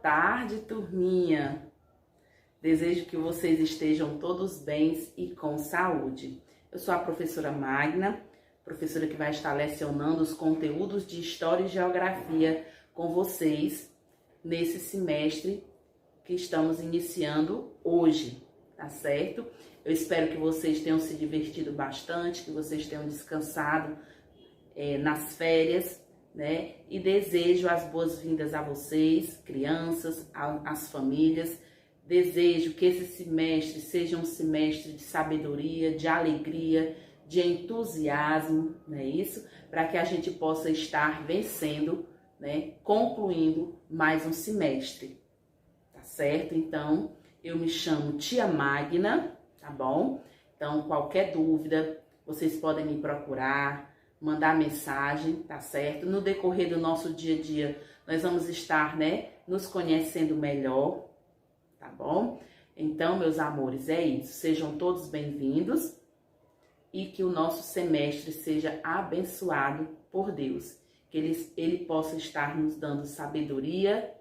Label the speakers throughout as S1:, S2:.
S1: tarde, turminha. Desejo que vocês estejam todos bem e com saúde. Eu sou a professora Magna, professora que vai estar lecionando os conteúdos de História e Geografia com vocês nesse semestre que estamos iniciando hoje, tá certo? Eu espero que vocês tenham se divertido bastante, que vocês tenham descansado nas férias, né? E desejo as boas-vindas a vocês, crianças, às famílias. Desejo que esse semestre seja um semestre de sabedoria, de alegria, de entusiasmo, não é isso? Para que a gente possa estar vencendo, né? Concluindo mais um semestre, tá certo? Então, eu me chamo Tia Magna, tá bom? Então, qualquer dúvida, vocês podem me procurar, mandar mensagem, tá certo? No decorrer do nosso dia a dia, nós vamos estar, né, nos conhecendo melhor, tá bom? Então, meus amores, é isso. Sejam todos bem-vindos e que o nosso semestre seja abençoado por Deus. Que ele possa estar nos dando sabedoria,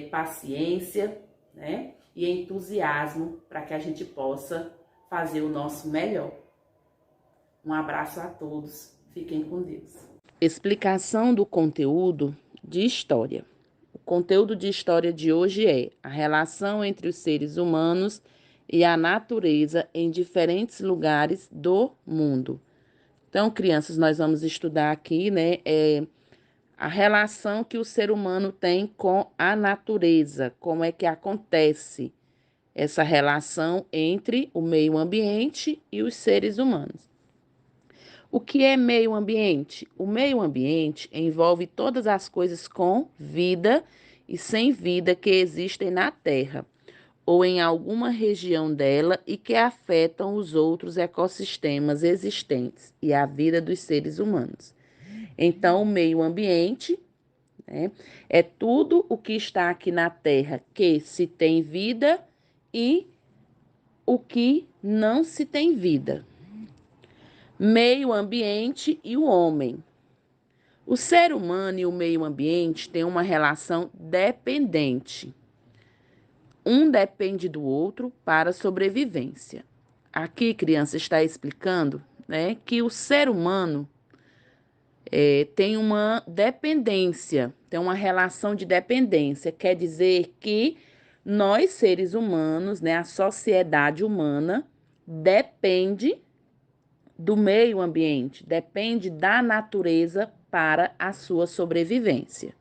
S1: paciência, né? E entusiasmo para que a gente possa fazer o nosso melhor. Um abraço a todos. Fiquem com Deus. Explicação do conteúdo de história. O conteúdo de história de hoje é a relação entre os seres humanos e a natureza em diferentes lugares do mundo. Então, crianças, nós vamos estudar aqui, né, a relação que o ser humano tem com a natureza, como é que acontece essa relação entre o meio ambiente e os seres humanos. O que é meio ambiente? O meio ambiente envolve todas as coisas com vida e sem vida que existem na Terra ou em alguma região dela e que afetam os outros ecossistemas existentes e a vida dos seres humanos. Então, o meio ambiente, né, é tudo o que está aqui na Terra que se tem vida e o que não se tem vida. Meio ambiente e o homem. O ser humano e o meio ambiente têm uma relação dependente. Um depende do outro para a sobrevivência. Aqui, criança, está explicando, né, que o ser humano tem uma dependência, tem uma relação de dependência. Quer dizer que nós, seres humanos, né, a sociedade humana, depende do meio ambiente, depende da natureza para a sua sobrevivência.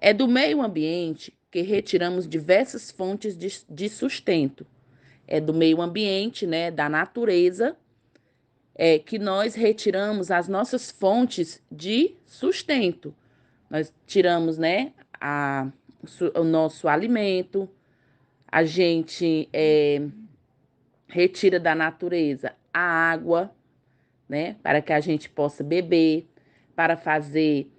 S1: É do meio ambiente que retiramos diversas fontes de sustento. É do meio ambiente, né, da natureza, que nós retiramos as nossas fontes de sustento. Nós tiramos, né, o nosso alimento, a gente retira da natureza a água, né, para que a gente possa beber, para fazer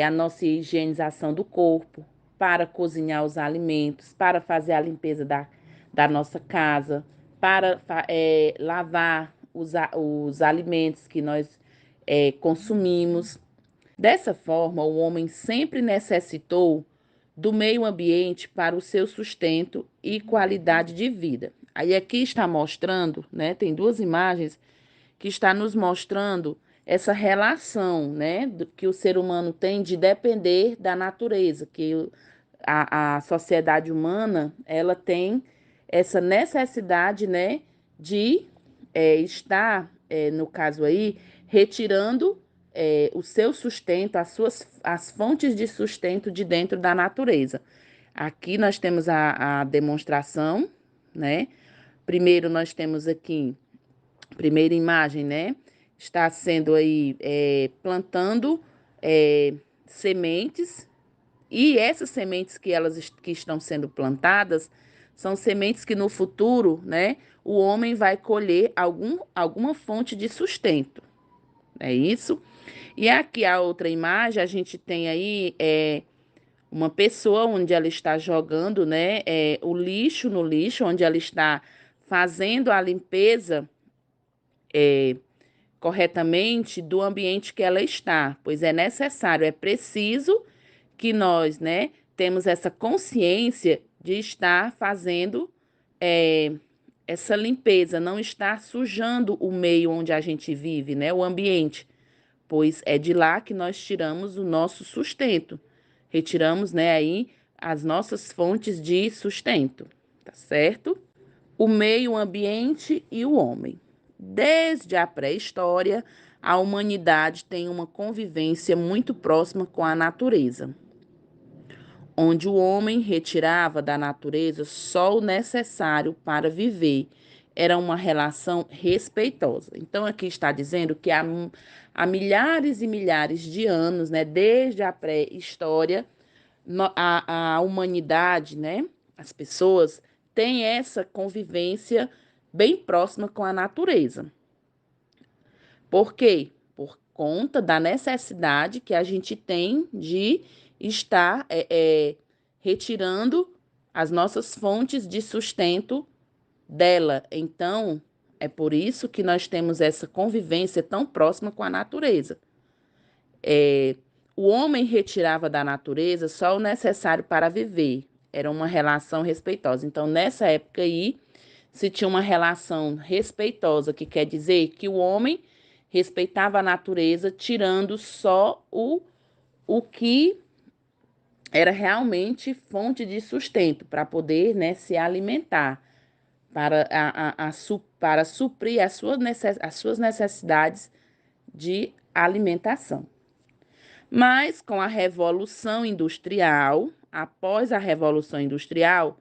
S1: a nossa higienização do corpo, para cozinhar os alimentos, para fazer a limpeza da nossa casa, para lavar os alimentos que nós consumimos. Dessa forma, o homem sempre necessitou do meio ambiente para o seu sustento e qualidade de vida. Aí aqui está mostrando, né, tem duas imagens que está nos mostrando essa relação, né, que o ser humano tem de depender da natureza, que a sociedade humana, ela tem essa necessidade, né, de estar, no caso aí, retirando o seu sustento, as fontes de sustento de dentro da natureza. Aqui nós temos a demonstração, né? Primeiro nós temos aqui, primeira imagem, né? Está sendo aí plantando sementes, e essas sementes que estão sendo plantadas são sementes que no futuro, né, o homem vai colher alguma fonte de sustento. É isso? E aqui a outra imagem, a gente tem aí uma pessoa onde ela está jogando, né, o lixo no lixo, onde ela está fazendo a limpeza corretamente do ambiente que ela está, pois é necessário, é preciso que nós, né, temos essa consciência de estar fazendo essa limpeza, não estar sujando o meio onde a gente vive, né, o ambiente, pois é de lá que nós tiramos o nosso sustento, retiramos, né, aí as nossas fontes de sustento, tá certo? O meio ambiente e o homem. Desde a pré-história, a humanidade tem uma convivência muito próxima com a natureza, onde o homem retirava da natureza só o necessário para viver. Era uma relação respeitosa. Então, aqui está dizendo que há milhares e milhares de anos, né, desde a pré-história, a humanidade, né, as pessoas, têm essa convivência bem próxima com a natureza. Por quê? Por conta da necessidade que a gente tem de estar retirando as nossas fontes de sustento dela. Então, é por isso que nós temos essa convivência tão próxima com a natureza. O homem retirava da natureza só o necessário para viver. Era uma relação respeitosa. Então, nessa época aí, se tinha uma relação respeitosa, que quer dizer que o homem respeitava a natureza, tirando só o que era realmente fonte de sustento para poder, né, se alimentar, para suprir as suas necessidades de alimentação. Mas com a Revolução Industrial, após a Revolução Industrial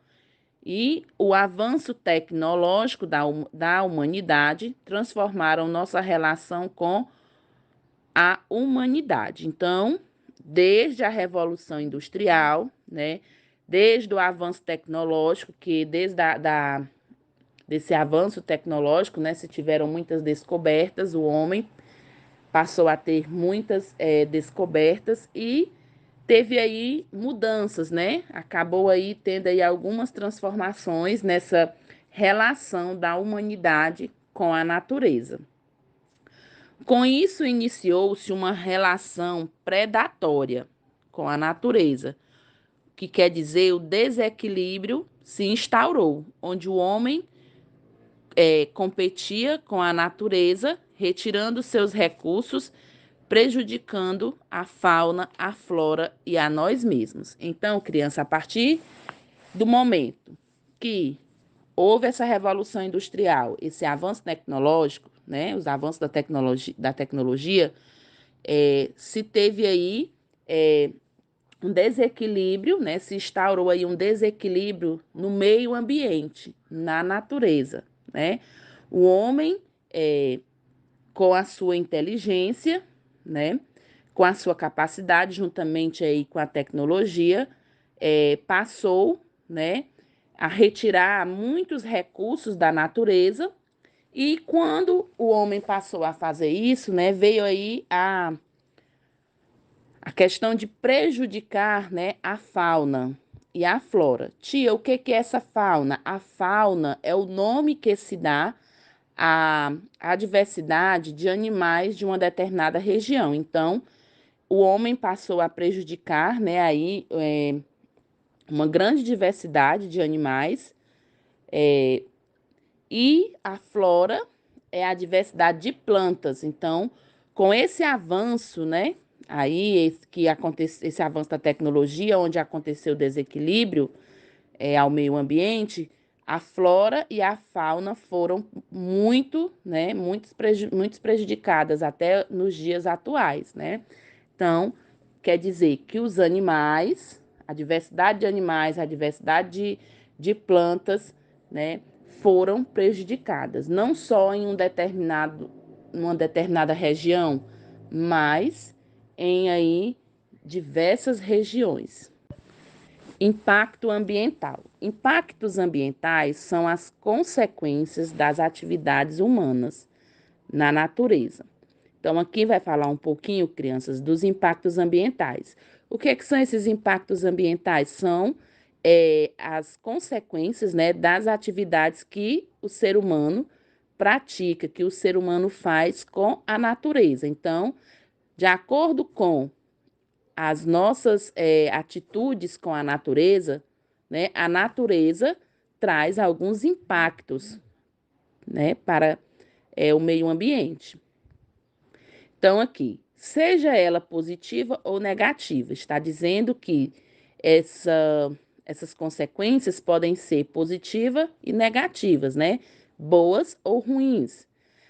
S1: e o avanço tecnológico da humanidade, transformaram nossa relação com a humanidade. Então, desde a Revolução Industrial, né, desde o avanço tecnológico, que desse avanço tecnológico, né, se tiveram muitas descobertas, o homem passou a ter muitas descobertas e teve aí mudanças, né? Acabou aí tendo aí algumas transformações nessa relação da humanidade com a natureza. Com isso, iniciou-se uma relação predatória com a natureza, que quer dizer o desequilíbrio se instaurou, onde o homem competia com a natureza, retirando seus recursos, prejudicando a fauna, a flora e a nós mesmos. Então, criança, a partir do momento que houve essa revolução industrial, esse avanço tecnológico, né, os avanços da tecnologia, se teve aí um desequilíbrio, né, se instaurou aí um desequilíbrio no meio ambiente, na natureza, né? O homem, com a sua inteligência, né, com a sua capacidade, juntamente aí com a tecnologia, passou, né, a retirar muitos recursos da natureza. E quando o homem passou a fazer isso, né, veio aí a questão de prejudicar, né, a fauna e a flora. Tia, o que é essa fauna? A fauna é o nome que se dá à diversidade de animais de uma determinada região. Então, o homem passou a prejudicar, né, aí, uma grande diversidade de animais, e a flora é a diversidade de plantas. Então, com esse avanço, né, aí esse avanço da tecnologia, onde aconteceu o desequilíbrio ao meio ambiente, a flora e a fauna foram muito, né, muito prejudicadas até nos dias atuais, né? Então, quer dizer que os animais, a diversidade de animais, a diversidade de plantas, né, foram prejudicadas, não só em uma determinada região, mas em aí diversas regiões. Impacto ambiental. Impactos ambientais são as consequências das atividades humanas na natureza. Então, aqui vai falar um pouquinho, crianças, dos impactos ambientais. O que são esses impactos ambientais? São as consequências, né, das atividades que o ser humano pratica, que o ser humano faz com a natureza. Então, de acordo com as nossas atitudes com a natureza, né, a natureza traz alguns impactos, né, para o meio ambiente. Então, aqui, seja ela positiva ou negativa, está dizendo que essas consequências podem ser positivas e negativas, né? Boas ou ruins.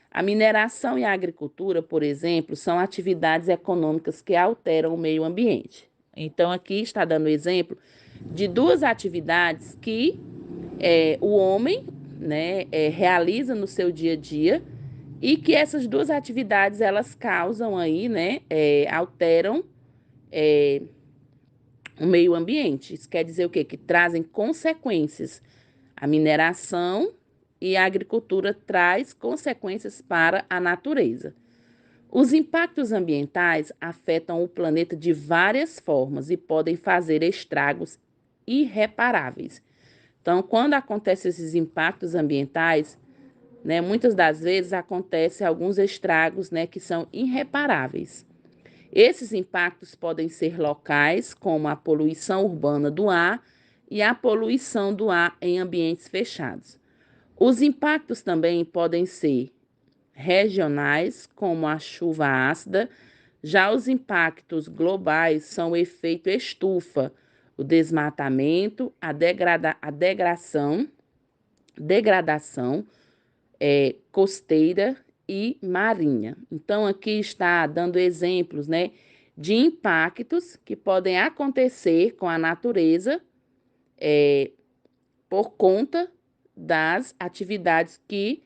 S1: A mineração e a agricultura, por exemplo, são atividades econômicas que alteram o meio ambiente. Então, aqui está dando exemplo de duas atividades que o homem, né, realiza no seu dia a dia e que essas duas atividades elas causam aí, né, alteram o meio ambiente. Isso quer dizer o quê? Que trazem consequências. A mineração e a agricultura traz consequências para a natureza. Os impactos ambientais afetam o planeta de várias formas e podem fazer estragos irreparáveis. Então, quando acontecem esses impactos ambientais, né, muitas das vezes acontecem alguns estragos, né, que são irreparáveis. Esses impactos podem ser locais, como a poluição urbana do ar e a poluição do ar em ambientes fechados. Os impactos também podem ser regionais, como a chuva ácida. Já os impactos globais são o efeito estufa, o desmatamento, a degradação costeira e marinha. Então, aqui está dando exemplos, né, de impactos que podem acontecer com a natureza por conta das atividades que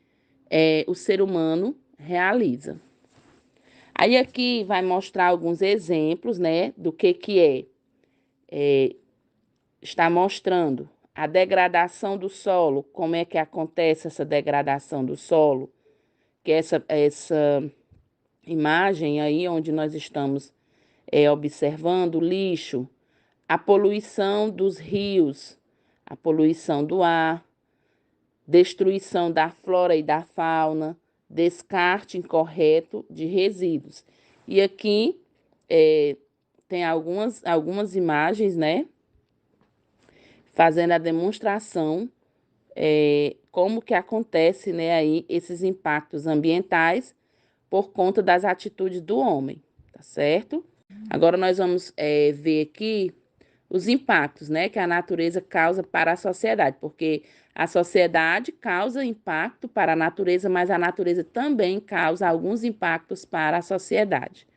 S1: o ser humano realiza. Aí aqui vai mostrar alguns exemplos, né, do que está mostrando a degradação do solo, como é que acontece essa degradação do solo, que essa imagem aí onde nós estamos observando o lixo, a poluição dos rios, a poluição do ar, destruição da flora e da fauna, descarte incorreto de resíduos. E aqui tem algumas imagens, né, fazendo a demonstração como que acontece, né, aí esses impactos ambientais por conta das atitudes do homem, tá certo? Agora nós vamos ver aqui os impactos, né, que a natureza causa para a sociedade, porque a sociedade causa impacto para a natureza, mas a natureza também causa alguns impactos para a sociedade.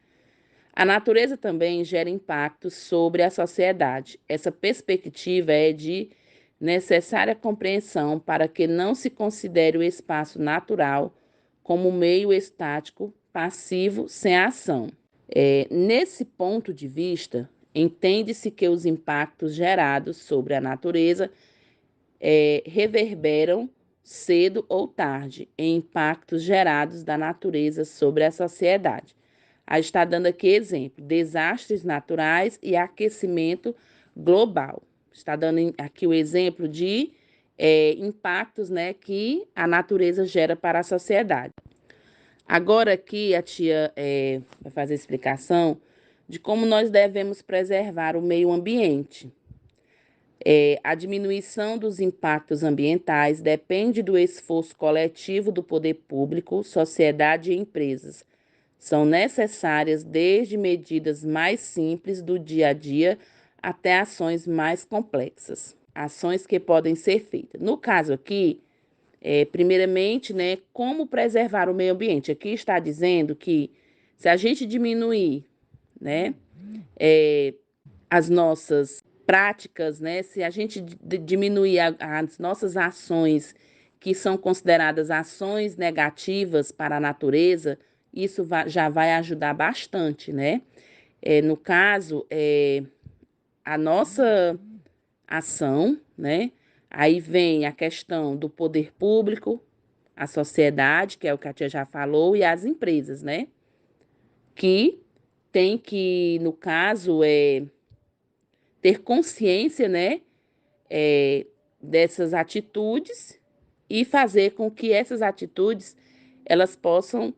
S1: A natureza também gera impactos sobre a sociedade. Essa perspectiva é de necessária compreensão para que não se considere o espaço natural como meio estático, passivo, sem ação. Nesse ponto de vista, entende-se que os impactos gerados sobre a natureza reverberam cedo ou tarde em impactos gerados da natureza sobre a sociedade. Aí está dando aqui exemplo: desastres naturais e aquecimento global. Está dando aqui o exemplo de impactos, né, que a natureza gera para a sociedade. Agora aqui a tia vai fazer a explicação de como nós devemos preservar o meio ambiente. A diminuição dos impactos ambientais depende do esforço coletivo do poder público, sociedade e empresas. São necessárias desde medidas mais simples do dia a dia até ações mais complexas. Ações que podem ser feitas. No caso aqui, primeiramente, né, como preservar o meio ambiente. Aqui está dizendo que se a gente diminuir, né, as nossas práticas, né, se a gente diminuir as nossas ações que são consideradas ações negativas para a natureza, isso já vai ajudar bastante, né? No caso, a nossa ação, né? Aí vem a questão do poder público, a sociedade, que é o que a tia já falou, e as empresas, né? Que tem que, no caso, ter consciência, né? Dessas atitudes e fazer com que essas atitudes elas possam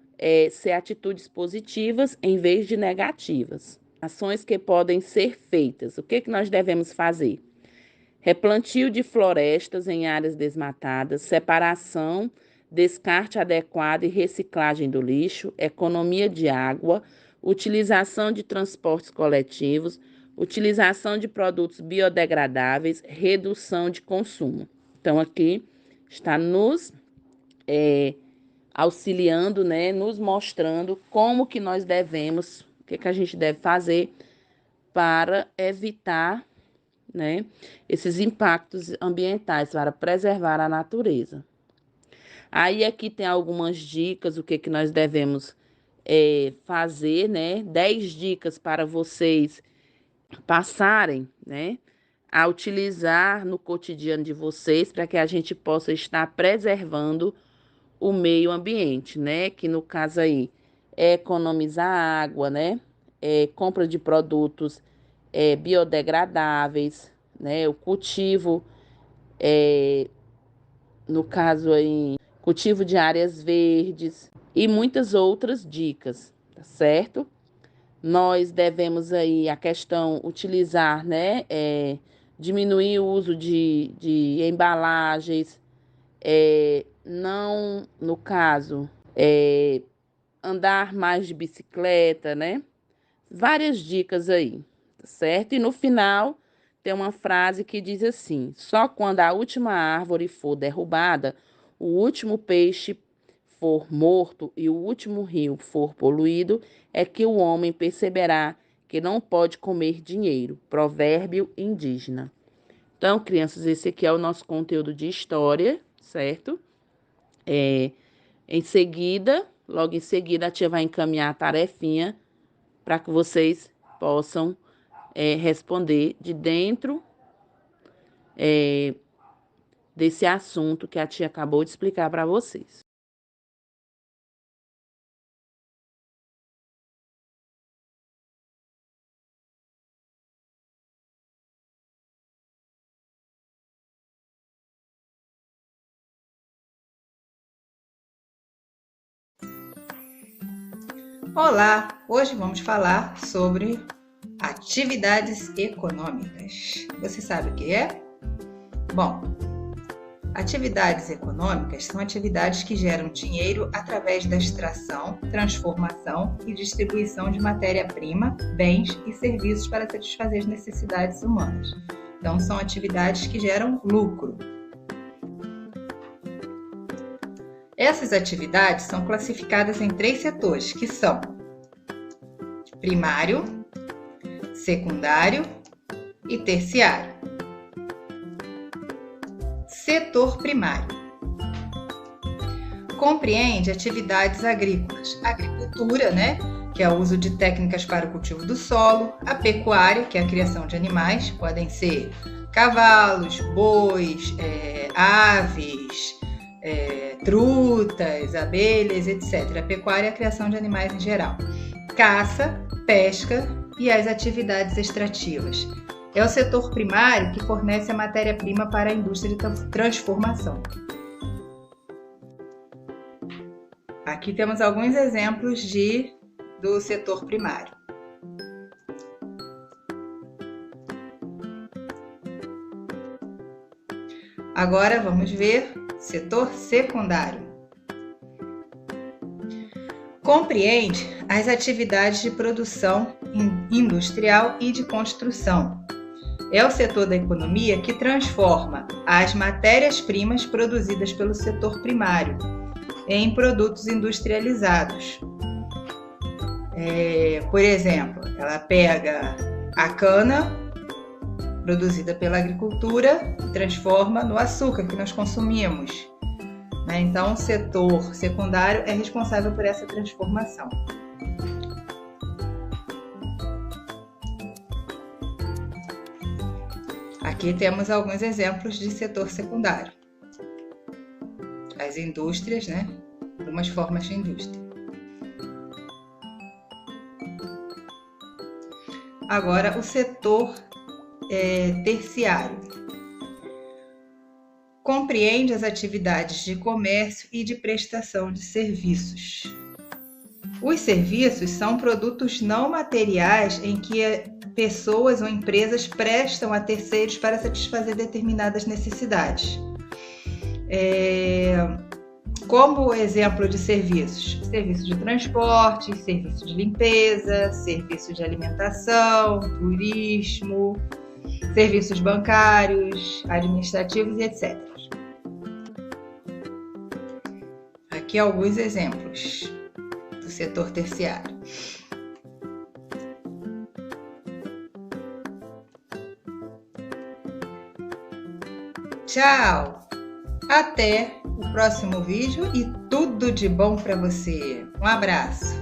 S1: ser atitudes positivas em vez de negativas. Ações que podem ser feitas. O que nós devemos fazer? Replantio de florestas em áreas desmatadas, separação, descarte adequado e reciclagem do lixo, economia de água, utilização de transportes coletivos, utilização de produtos biodegradáveis, redução de consumo. Então, aqui está nos auxiliando, né, nos mostrando como que nós devemos, o que a gente deve fazer para evitar, né, esses impactos ambientais, para preservar a natureza. Aí aqui tem algumas dicas, o que nós devemos fazer, né? 10 dicas para vocês passarem, né, a utilizar no cotidiano de vocês, para que a gente possa estar preservando o meio ambiente, né? Que no caso aí é economizar água, né? Compra de produtos biodegradáveis, né? O cultivo, no caso aí, cultivo de áreas verdes e muitas outras dicas, tá certo? Nós devemos aí a questão utilizar, né? Diminuir o uso de embalagens, não, no caso, andar mais de bicicleta, né? Várias dicas aí, tá certo? E no final tem uma frase que diz assim: só quando a última árvore for derrubada, o último peixe for morto e o último rio for poluído, é que o homem perceberá que não pode comer dinheiro. Provérbio indígena. Então, crianças, esse aqui é o nosso conteúdo de história, certo? Logo em seguida, a tia vai encaminhar a tarefinha para que vocês possam responder de dentro desse assunto que a tia acabou de explicar para vocês.
S2: Olá! Hoje vamos falar sobre atividades econômicas. Você sabe o que é? Bom, atividades econômicas são atividades que geram dinheiro através da extração, transformação e distribuição de matéria-prima, bens e serviços para satisfazer as necessidades humanas. Então, são atividades que geram lucro. Essas atividades são classificadas em 3 setores, que são primário, secundário e terciário. Setor primário compreende atividades agrícolas, agricultura, né, que é o uso de técnicas para o cultivo do solo, a pecuária, que é a criação de animais, podem ser cavalos, bois, aves, trutas, abelhas, etc. A pecuária é a criação de animais em geral. Caça, pesca e as atividades extrativas. É o setor primário que fornece a matéria-prima para a indústria de transformação. Aqui temos alguns exemplos do setor primário. Agora vamos ver setor secundário. Compreende as atividades de produção industrial e de construção. É o setor da economia que transforma as matérias-primas produzidas pelo setor primário em produtos industrializados. Por exemplo, ela pega a cana produzida pela agricultura e transforma no açúcar que nós consumimos. Então, o setor secundário é responsável por essa transformação. Aqui temos alguns exemplos de setor secundário. As indústrias, né? Algumas formas de indústria. Agora, o setor terciário. Compreende as atividades de comércio e de prestação de serviços. Os serviços são produtos não materiais em que pessoas ou empresas prestam a terceiros para satisfazer determinadas necessidades. Como exemplo de serviços: serviço de transporte, serviço de limpeza, serviço de alimentação, turismo, serviços bancários, administrativos e etc. Aqui alguns exemplos do setor terciário. Tchau! Até o próximo vídeo e tudo de bom para você. Um abraço!